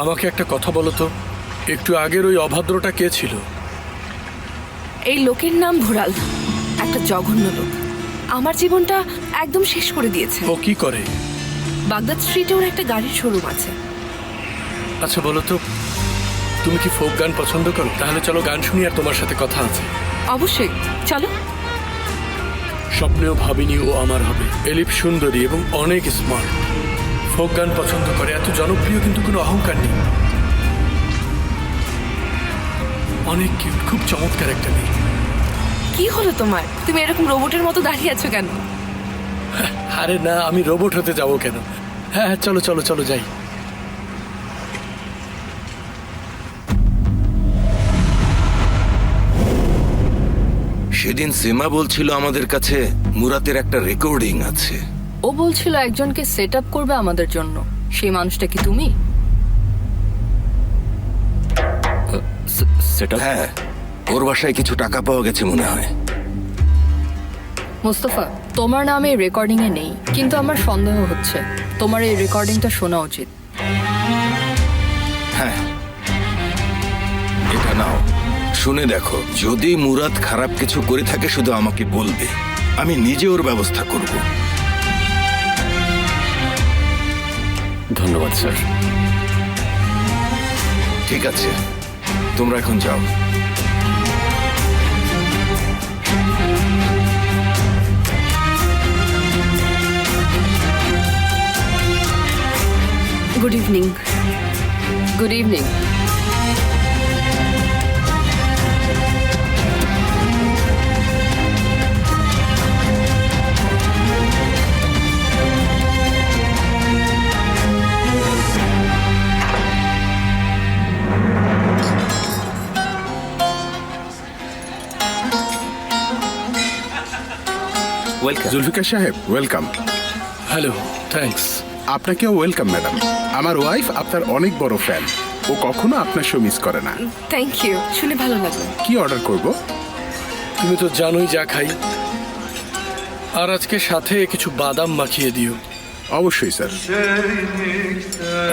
আমাকে একটা কথা বলো তো, একটু আগের ওই অভদ্রটা কে ছিল? এই লোকের নাম ভুরাল, একটা জঘন্য লোক। আমার জীবনটা একদম শেষ করে দিয়েছে। ও কি করে? বাগদাদ স্ট্রিটে ওর একটা গাড়ির শোরুম আছে। আচ্ছা বলো তো, তুমি কি ফোক গান পছন্দ করো? তাহলে চলো গান শুনি, আর তোমার সাথে কথা আছে। অবশ্যই, চলো। স্বপ্নেও ভাবিনি ও আমার হবে। এলিফ সুন্দরী এবং অনেক স্মার্ট। ফোক গান পছন্দ করে, এত জনপ্রিয় কিন্তু কোনো অহংকার নেই। অনেক কিউট, খুব চমৎকার একটা মেয়ে। কি হলো তোমার? তুমি এরকম রোবটের মতো দাঁড়িয়ে আছো কেন? আরে না, আমি রোবট হতে যাবো কেন? হ্যাঁ হ্যাঁ, চলো চলো চলো যাই। সেদিন সেমা বলছিল আমাদের কাছে মুরাতের একটা রেকর্ডিং আছে। ও বলছিল একজনকে সেট আপ করবে আমাদের জন্য। সেই মানুষটা কি তুমি? সেটা হ্যাঁ, ওর বাসায় কিছু টাকা পাওয়া গেছে মনে হয়। মোস্তফা, তোমার নামে এই রেকর্ডিং এ নেই, কিন্তু আমার সন্দেহ হচ্ছে তোমার এই রেকর্ডিংটা শোনা উচিত। হ্যাঁ, এটা নাও, শুনে দেখো। যদি মুরাদ খারাপ কিছু করে থাকে শুধু আমাকে বলবে, আমি নিজে ওর ব্যবস্থা করব। ধন্যবাদ স্যার। ঠিক আছে, তোমরা এখন যাও। Good evening. Good evening. Zulfikar সাহেব, ওয়েলকাম। Hello, thanks. আপনাকেও ওয়েলকাম ম্যাডাম। আমার ওয়াইফ আপনার অনেক বড় ফ্যান। ও কখনো আপনার শো মিস করে না। থ্যাংক ইউ, শুনে ভালো লাগলো। কি অর্ডার করব? তুমি তো জানোই যা খাই। আর আজকে সাথে কিছু বাদাম মাখিয়ে দিও। অবশ্যই স্যার।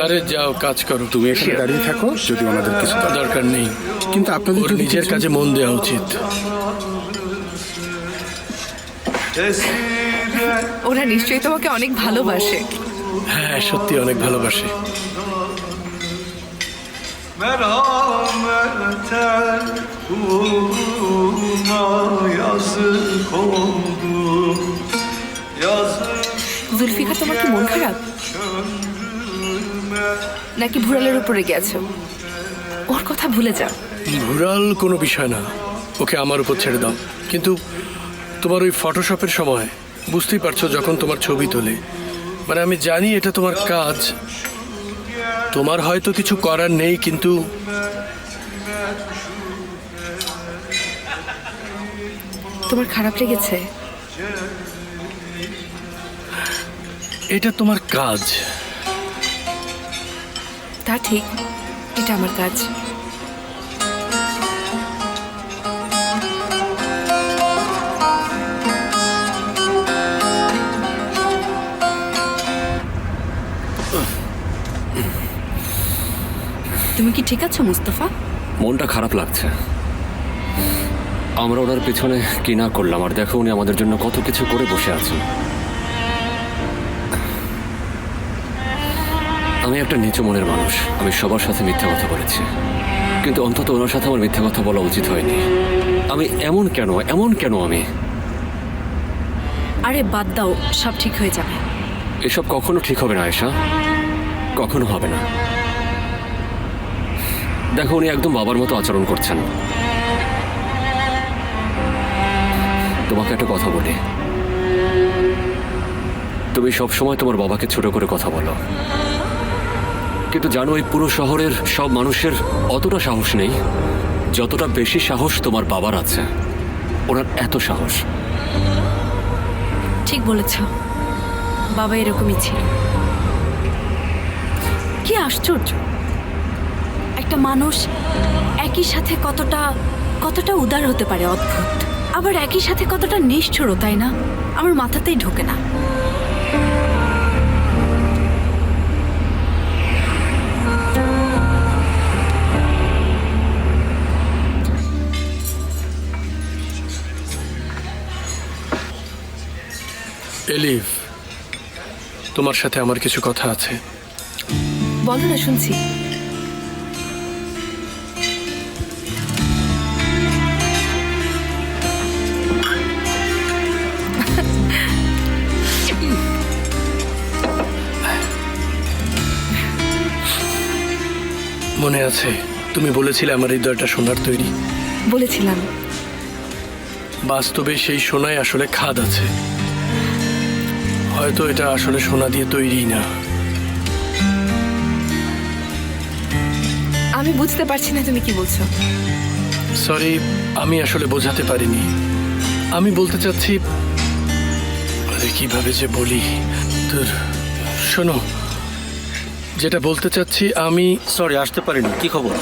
আরে যাও, কাজ করো। তুমি এখানে দাঁড়িয়ে থাকো, যদি ওনাদের কিছু দরকার নেই। কিন্তু আপনাদের ওর যদি নিজের কিছু- কাজে মন দেওয়া উচিত। ওরা নিশ্চয়ই তোমাকে অনেক ভালোবাসে। হ্যাঁ, সত্যি অনেক ভালোবাসে। Merhameten kuluna yazık oldu. Yazık Zulfikar, তোমার কি মন খারাপ নাকি ভুরালের উপরে গেছো? ওর কথা ভুলে যাও। ভুরাল কোনো বিষয় না, ওকে আমার উপর ছেড়ে দাও। কিন্তু তোমার ওই ফটোশপের সময় বুঝতেই পারছো, যখন তোমার ছবি তোলে, মানে আমি জানি এটা তোমার কাজ, তোমার হয়তো কিছু করার নেই, কিন্তু তোমার খারাপ লেগেছে? এটা তোমার কাজ। তা ঠিক, এটা আমার কাজ। তুমি কি ঠিক আছো মুস্তফা? মনটা খারাপ লাগছে। আমরা ওনার পেছনে কি না করলাম, আর দেখো উনি আমাদের জন্য কত কিছু করে বসে আছেন। আমি একটা নিচু মনের মানুষ, আমি সবার সাথে মিথ্যা কথা বলেছি, কিন্তু অন্তত ওনার সাথে আমার মিথ্যা কথা বলা উচিত হয়নি। আমি এমন কেন আমি? আরে বাদ দাও, সব ঠিক হয়ে যাবে। এসব কখনো ঠিক হবে না আয়েশা, কখনো হবে না। দেখো উনি একদম বাবার মতো আচরণ করছেন। তোমাকে একটা কথা বলি, তুমি সবসময় তোমার বাবাকে ছোট করে কথা বলো, কিন্তু জানো এই পুরো শহরের সব মানুষের অতটা সাহস নেই যতটা বেশি সাহস তোমার বাবার আছে। ওনার এত সাহস। ঠিক বলেছ, বাবা এরকমই ছিল। কি আশ্চর্য, একটা মানুষ একই সাথে কতটা উদার হতে পারে, অদ্ভুত। আবার একই সাথে কতটা নিষ্ঠুর, তাই না? আমার মাথাতেই ঢোকে না। এলিফ, তোমার সাথে আমার কিছু কথা আছে। বলো না, শুনছি। মনে আছে তুমি বলেছিলে আমার হৃদয়টা সোনার তৈরি? বলেছিলাম। বাস্তবে সেই সোনায় আসলে খাদ আছে। হয়তো এটা আসলে সোনা দিয়ে তৈরি না। আমি বুঝতে পারছি না তুমি কি বলছো। সরি, আমি আসলে বোঝাতে পারিনি। আমি বলতে চাচ্ছি, আরে কিভাবে যে বলি তোর, শোনো, যেটা বলতে চাচ্ছি আমি। সরি, আসতে পারিনি। কি খবর?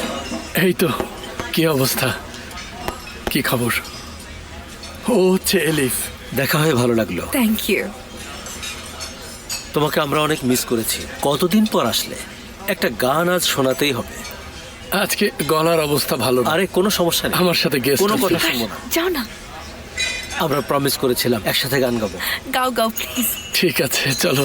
এই তো, কি অবস্থা, কি খবর? ও হচ্ছে এলিফ। দেখা হয়ে ভালো লাগলো। Thank you. তোমাকে আমরা অনেক মিস করেছি। কতদিন পর আসলে, একটা গান আজ শোনাতেই হবে। আজকে গলার অবস্থা ভালো না। আরে কোনো সমস্যা নেই, আমার সাথে গেস্ট কোনো কথা শুনবো না। যাও না, আমরা প্রমিস করেছিলাম একসাথে গান গাবো। গাও গাও প্লিজ। ঠিক আছে, চলো।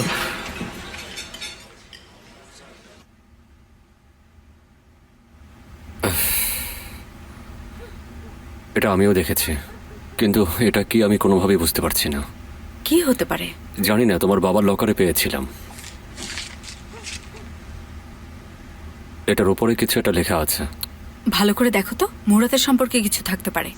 এটা আমিও দেখেছি, কিন্তু এটা কি আমি কোনোভাবেই বুঝতে পারছি না। কি হতে পারে? জানি না, তোমার বাবার লকারে পেয়েছিলাম। এটার উপরে কিছু একটা লেখা আছে। ভালো করে দেখো তো, মুরাদের সম্পর্কে কিছু থাকতে পারে।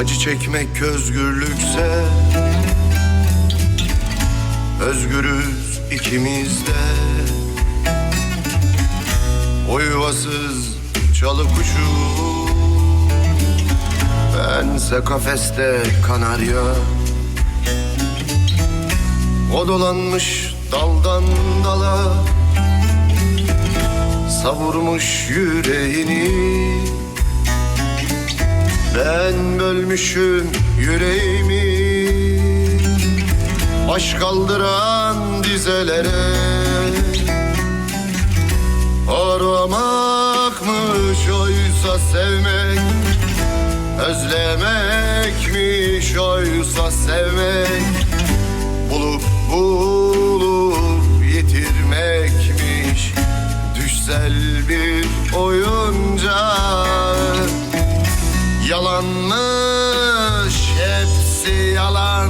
Acı çekmek özgürlükse, özgürüz ikimiz de. O yuvasız çalı kuşu, bense kafeste kanarya. O dolanmış daldan dala, savurmuş yüreğini. Ben bölmüşüm yüreğimi baş kaldıran dizelere. Aramakmış oysa sevmek, özlemekmiş oysa sevmek. Bulup bulup yitirmekmiş düşsel bir oyuncak. Yalanmış hepsi yalan,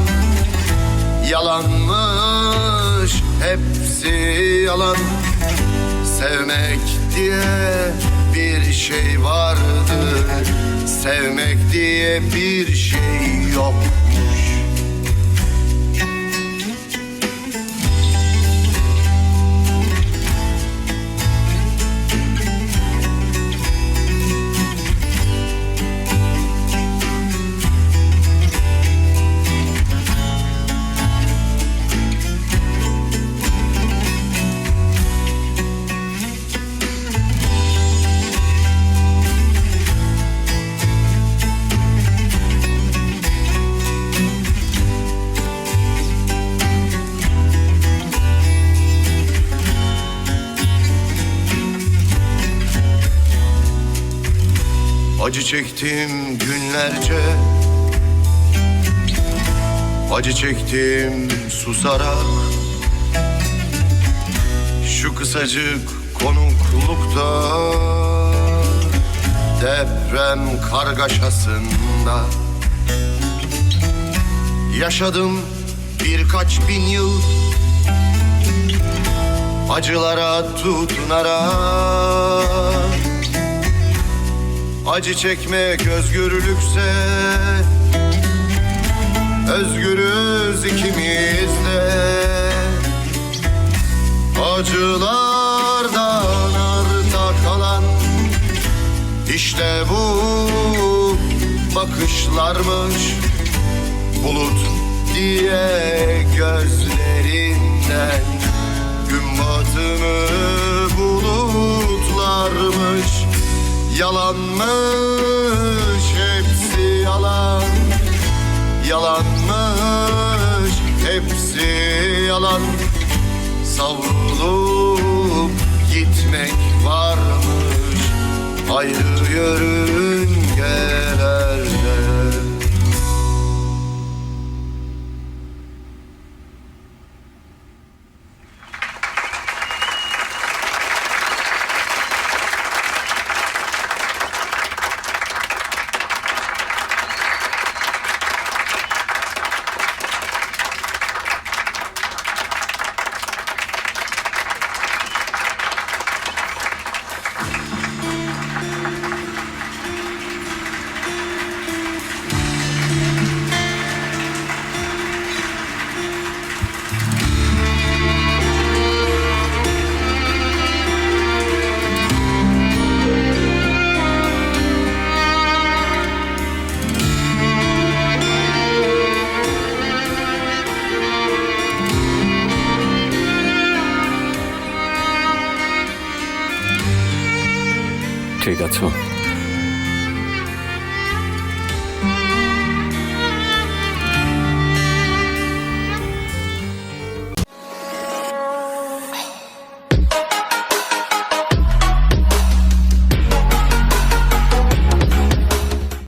yalanmış hepsi yalan. Sevmek diye bir şey vardı, sevmek diye bir şey yokmuş. Acı çektim günlerce, acı çektim susarak. Şu kısacık konuklukta, deprem kargaşasında yaşadım birkaç bin yıl, acılara tutunarak. Acı çekmek özgürlükse, özgürüz ikimiz de. Acılardan arta kalan işte bu bakışlarmış. Bulut diye gözlerinden gün batımı bulutlarmış. Yalanmış hepsi yalan, yalanmış hepsi yalan. Savrulup gitmek varmış ayrı yörüngelerde. ঠিক আছে।